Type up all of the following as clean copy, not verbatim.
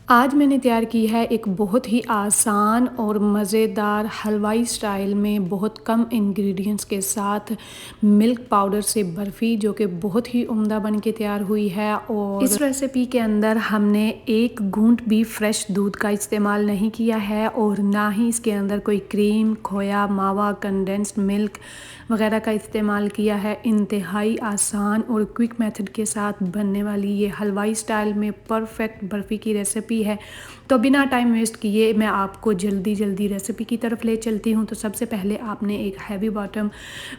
आज मैंने तैयार की है एक बहुत ही आसान और मज़ेदार हलवाई स्टाइल में बहुत कम इंग्रेडिएंट्स के साथ मिल्क पाउडर से बर्फ़ी, जो कि बहुत ही उम्दा बन के तैयार हुई है। और इस रेसिपी के अंदर हमने एक घूंट भी फ्रेश दूध का इस्तेमाल नहीं किया है और ना ही इसके अंदर कोई क्रीम, खोया, मावा, कंडेंस्ड मिल्क वगैरह का इस्तेमाल किया है। इंतहाई आसान और क्विक मेथड के साथ बनने वाली ये हलवाई स्टाइल में परफेक्ट बर्फ़ी की रेसिपी है। तो बिना टाइम वेस्ट किए मैं आपको जल्दी रेसिपी की तरफ ले चलती हूँ। तो सबसे पहले आपने एक हैवी बॉटम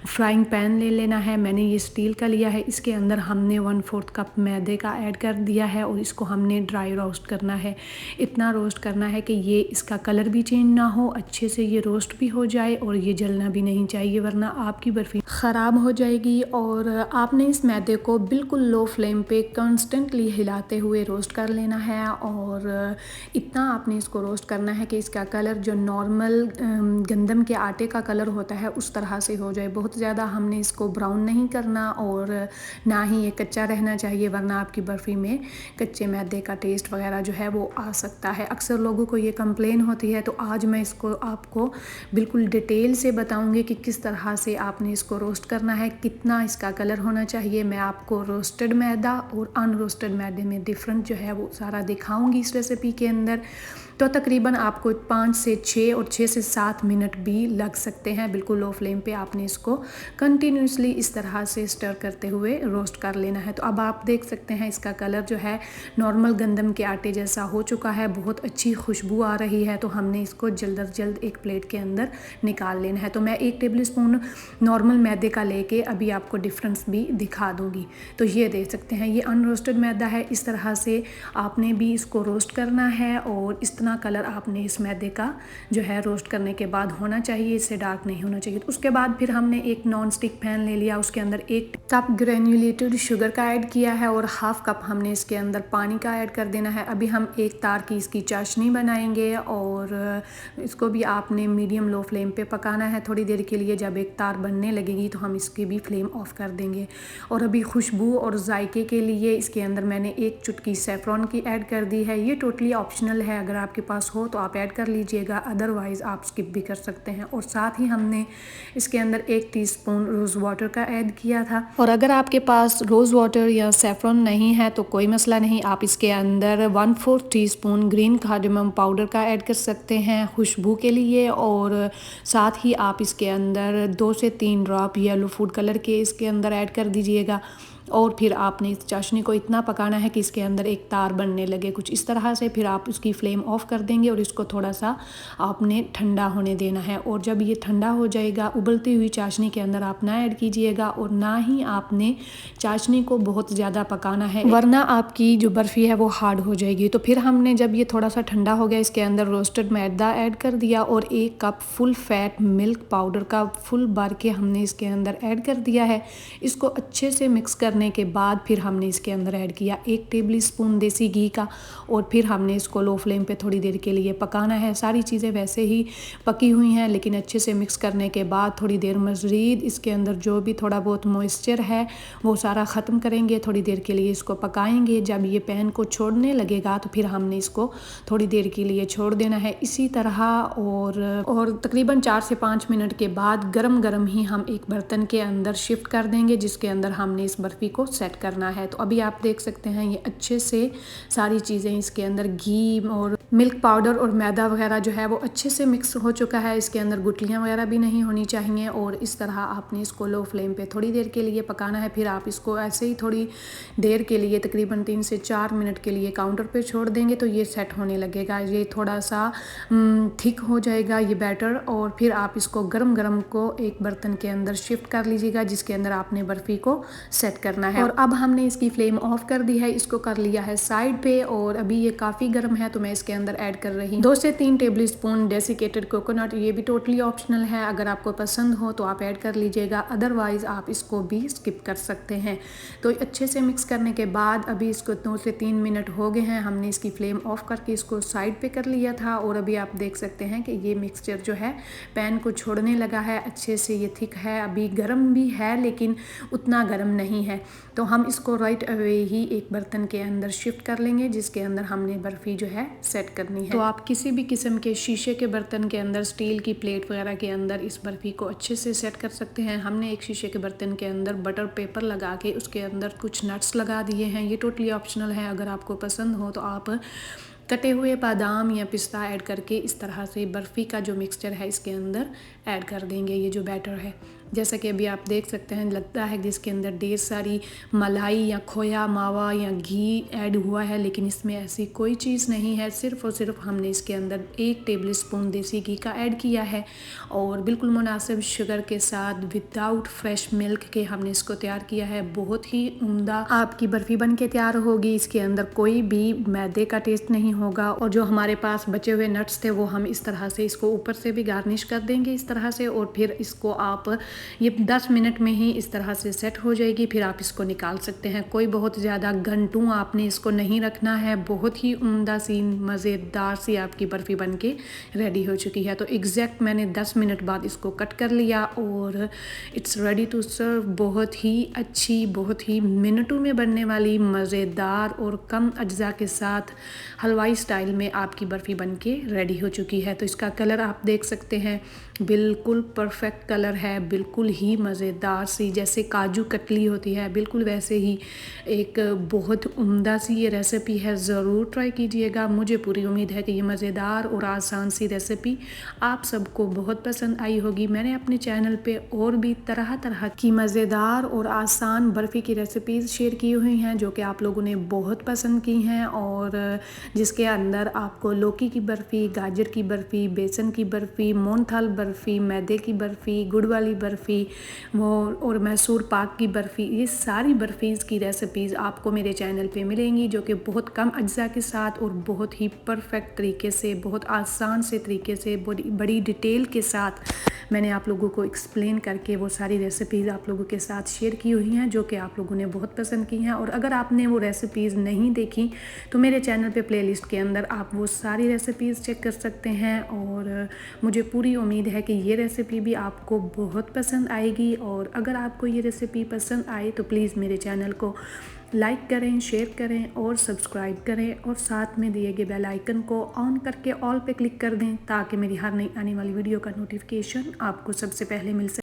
फ्राइंग पैन ले लेना है। मैंने ये स्टील का लिया है। इसके अंदर हमने 1/4 कप मैदे का ऐड कर दिया है और इसको हमने ड्राई रोस्ट करना है। इतना रोस्ट करना है कि ये इसका कलर भी चेंज ना हो, अच्छे से ये रोस्ट भी हो जाए और ये जलना भी नहीं चाहिए, वरना आपकी बर्फ़ी ख़राब हो जाएगी। और आपने इस मैदे को बिल्कुल लो फ्लेम पे कॉन्स्टेंटली हिलाते हुए रोस्ट कर लेना है। और इतना आपने इसको रोस्ट करना है कि इसका कलर जो नॉर्मल गंदम के आटे का कलर होता है उस तरह से हो जाए। बहुत ज़्यादा हमने इसको ब्राउन नहीं करना और ना ही ये कच्चा रहना चाहिए, वरना आपकी बर्फ़ी में कच्चे मैदे का टेस्ट वगैरह जो है वो आ सकता है। अक्सर लोगों को ये कंप्लेन होती है। तो आज मैं इसको आपको बिल्कुल डिटेल से बताऊंगी कि किस तरह से आपने इसको रोस्ट करना है, कितना इसका कलर होना चाहिए। मैं आपको रोस्टेड मैदा और अनरोस्टेड मैदे में डिफरेंट जो है वो सारा दिखाऊंगी इस रेसिपी के अंदर। तो तकरीबन आपको 5 से 6 और 6 से 7 मिनट भी लग सकते हैं। बिल्कुल लो फ्लेम पे आपने इसको कंटिन्यूसली इस तरह से स्टर करते हुए रोस्ट कर लेना है। तो अब आप देख सकते हैं इसका कलर जो है नॉर्मल गंदम के आटे जैसा हो चुका है, बहुत अच्छी खुशबू आ रही है। तो हमने इसको जल्द अज जल्द एक प्लेट के अंदर निकाल लेना है। तो मैं 1 टेबल स्पून नॉर्मल मैदे का लेके अभी आपको डिफरेंस भी दिखा दूँगी। तो ये देख सकते हैं ये अनरोस्टेड मैदा है। इस तरह से आपने भी इसको रोस्ट करना है और इस कलर आपने इस मैदे का जो है रोस्ट करने के बाद होना चाहिए, इससे डार्क नहीं होना चाहिए। तो उसके बाद फिर हमने एक नॉन स्टिक पैन ले लिया, उसके अंदर 1 कप ग्रेन्युलेटेड शुगर का ऐड किया है और हाफ कप हमने इसके अंदर पानी का ऐड कर देना है। अभी हम एक तार की इसकी चाशनी बनाएंगे और इसको भी आपने मीडियम लो फ्लेम पे पकाना है थोड़ी देर के लिए। जब एक तार बनने लगेगी तो हम इसकी भी फ्लेम ऑफ कर देंगे। और अभी खुशबू और जायके के लिए इसके अंदर मैंने 1 चुटकी सैफरॉन की ऐड कर दी है। ये टोटली ऑप्शनल है, अगर आपके पास हो तो आप ऐड कर लीजिएगा, अदरवाइज़ आप स्किप भी कर सकते हैं। और साथ ही हमने इसके अंदर 1 टीस्पून रोज़ वाटर का ऐड किया था। और अगर आपके पास रोज़ वाटर या सैफरॉन नहीं है तो कोई मसला नहीं, आप इसके अंदर 1/4 टीस्पून ग्रीन कार्डमम पाउडर का ऐड कर सकते हैं खुशबू के लिए। और साथ ही आप इसके अंदर 2 से 3 ड्रॉप येलो फूड कलर के इसके अंदर ऐड कर दीजिएगा। और फिर आपने इस चाशनी को इतना पकाना है कि इसके अंदर एक तार बनने लगे कुछ इस तरह से। फिर आप उसकी फ्लेम ऑफ कर देंगे और इसको थोड़ा सा आपने ठंडा होने देना है। और जब ये ठंडा हो जाएगा, उबलती हुई चाशनी के अंदर आप ना ऐड कीजिएगा और ना ही आपने चाशनी को बहुत ज़्यादा पकाना है, वरना आपकी जो बर्फ़ी है वो हार्ड हो जाएगी। तो फिर हमने जब ये थोड़ा सा ठंडा हो गया, इसके अंदर रोस्टेड मैदा ऐड कर दिया और 1 cup full fat milk powder का फुल भर के हमने इसके अंदर ऐड कर दिया है। इसको अच्छे से मिक्स करने के बाद फिर हमने इसके अंदर ऐड किया 1 टेबल स्पून देसी घी का और फिर हमने इसको लो फ्लेम पे थोड़ी देर के लिए पकाना है। सारी चीज़ें वैसे ही पकी हुई हैं, लेकिन अच्छे से मिक्स करने के बाद थोड़ी देर मज़ीद इसके अंदर जो भी थोड़ा बहुत मॉइस्चर है वो सारा ख़त्म करेंगे। थोड़ी देर के लिए इसको पकाएंगे। जब ये पैन को छोड़ने लगेगा तो फिर हमने इसको थोड़ी देर के लिए छोड़ देना है इसी तरह। और तकरीबन 4 से 5 मिनट के बाद गरम गरम ही हम एक बर्तन के अंदर शिफ्ट कर देंगे, जिसके अंदर हमने इस बर्फ़ी को सेट करना है। तो अभी आप देख सकते हैं ये अच्छे से सारी चीज़ें इसके अंदर घी और मिल्क पाउडर और मैदा वगैरह जो है वो अच्छे से मिक्स हो चुका है। इसके अंदर गुठलियाँ वगैरह भी नहीं होनी चाहिए। और इस तरह आपने इसको लो फ्लेम पे थोड़ी देर के लिए पकाना है। फिर आप इसको ऐसे ही थोड़ी देर के लिए तकरीबन 3 से 4 मिनट के लिए काउंटर पे छोड़ देंगे तो ये सेट होने लगेगा। ये थोड़ा सा थिक हो जाएगा ये बैटर। और फिर आप इसको गरम गरम को एक बर्तन के अंदर शिफ्ट कर लीजिएगा, जिसके अंदर आपने बर्फ़ी को सेट करना है। और अब हमने इसकी फ्लेम ऑफ कर दी है, इसको कर लिया है साइड पे। और अभी ये काफ़ी गर्म है तो मैं इसके अंदर ऐड कर रही हूँ। 2 से 3 टेबल स्पून डेसिकेटेड कोकोनट, ये भी टोटली ऑप्शनल है, अगर आपको पसंद हो तो आप ऐड कर लीजिएगा, अदरवाइज़ आप इसको भी स्किप कर सकते हैं। तो अच्छे से मिक्स करने के बाद अभी इसको 2 से 3 मिनट हो गए हैं, हमने इसकी फ्लेम ऑफ करके इसको साइड पे कर लिया था और अभी आप देख सकते हैं कि ये मिक्सचर जो है पैन को छोड़ने लगा है, अच्छे से ये थिक है, अभी गर्म भी है लेकिन उतना गर्म नहीं है। तो हम इसको राइट अवे ही एक बर्तन के अंदर शिफ्ट कर लेंगे जिसके अंदर हमने बर्फ़ी जो है सेट करनी है। तो आप किसी भी किस्म के शीशे के बर्तन के अंदर, स्टील की प्लेट वगैरह के अंदर इस बर्फ़ी को अच्छे से सेट कर सकते हैं। हमने एक शीशे के बर्तन के अंदर बटर पेपर लगा के उसके अंदर कुछ नट्स लगा दिए हैं, ये टोटली ऑप्शनल है, अगर आपको पसंद हो तो आप कटे हुए बादाम या पिस्ता ऐड करके इस तरह से बर्फ़ी का जो मिक्सचर है इसके अंदर ऐड कर देंगे। ये जो बैटर है जैसा कि अभी आप देख सकते हैं, लगता है कि इसके अंदर ढेर सारी मलाई या खोया, मावा या घी ऐड हुआ है, लेकिन इसमें ऐसी कोई चीज़ नहीं है। सिर्फ़ और सिर्फ हमने इसके अंदर 1 टेबल स्पून देसी घी का ऐड किया है और बिल्कुल मुनासिब शुगर के साथ विदाउट फ्रेश मिल्क के हमने इसको तैयार किया है। बहुत ही उम्दा आपकी बर्फ़ी बन के तैयार होगी। इसके अंदर कोई भी मैदे का टेस्ट नहीं होगा और जो हमारे पास बचे हुए नट्स थे वो हम इस तरह से इसको ऊपर से भी गार्निश कर देंगे इस तरह से, और फिर इसको आप ये 10 मिनट में ही इस तरह से सेट हो जाएगी। फिर आप इसको निकाल सकते हैं, कोई बहुत ज़्यादा घंटों आपने इसको नहीं रखना है। बहुत ही उम्दा सी मज़ेदार सी आपकी बर्फ़ी बन के रेडी हो चुकी है। तो एग्जैक्ट मैंने 10 मिनट बाद इसको कट कर लिया और इट्स रेडी टू सर्व। बहुत ही अच्छी, बहुत ही मिनटों में बनने वाली मज़ेदार और कम अज्जा के साथ हलवाई स्टाइल में आपकी बर्फ़ी बन के रेडी हो चुकी है। तो इसका कलर आप देख सकते हैं, बिल्कुल परफेक्ट कलर है, बिल्कुल ही मज़ेदार सी, जैसे काजू कतली होती है बिल्कुल वैसे ही एक बहुत उम्दा सी ये रेसिपी है। ज़रूर ट्राई कीजिएगा। मुझे पूरी उम्मीद है कि ये मज़ेदार और आसान सी रेसिपी आप सबको बहुत पसंद आई होगी। मैंने अपने चैनल पे और भी तरह तरह की मज़ेदार और आसान बर्फ़ी की रेसिपीज़ शेयर की हुई हैं जो कि आप लोगों ने बहुत पसंद की हैं, और जिसके अंदर आपको लौकी की बर्फ़ी, गाजर की बर्फ़ी, बेसन की बर्फ़ी, मोहनथाल बर्फ़ी, मैदे की बर्फ़ी, गुड़ वाली बर्फ़ी वो और मैसूर पाक की बर्फ़ी, ये सारी बर्फ़ीज़ की रेसिपीज़ आपको मेरे चैनल पे मिलेंगी जो कि बहुत कम अज्जा के साथ और बहुत ही परफेक्ट तरीके से, बहुत आसान से तरीके से, बड़ी डिटेल के साथ मैंने आप लोगों को एक्सप्लेन करके वो सारी रेसिपीज़ आप लोगों के साथ शेयर की हुई हैं जो कि आप लोगों ने बहुत पसंद की हैं। और अगर आपने वो रेसिपीज़ नहीं देखी तो मेरे चैनल पे प्लेलिस्ट के अंदर आप वो सारी रेसिपीज़ चेक कर सकते हैं, और मुझे पूरी उम्मीद है कि ये रेसिपी भी आपको बहुत पसंद आएगी। और अगर आपको ये रेसिपी पसंद आए तो प्लीज़ मेरे चैनल को लाइक करें, शेयर करें और सब्सक्राइब करें, और साथ में दिए गए बेल आइकन को ऑन करके ऑल पे क्लिक कर दें ताकि मेरी हर नई आने वाली वीडियो का नोटिफिकेशन आपको सबसे पहले मिल सके।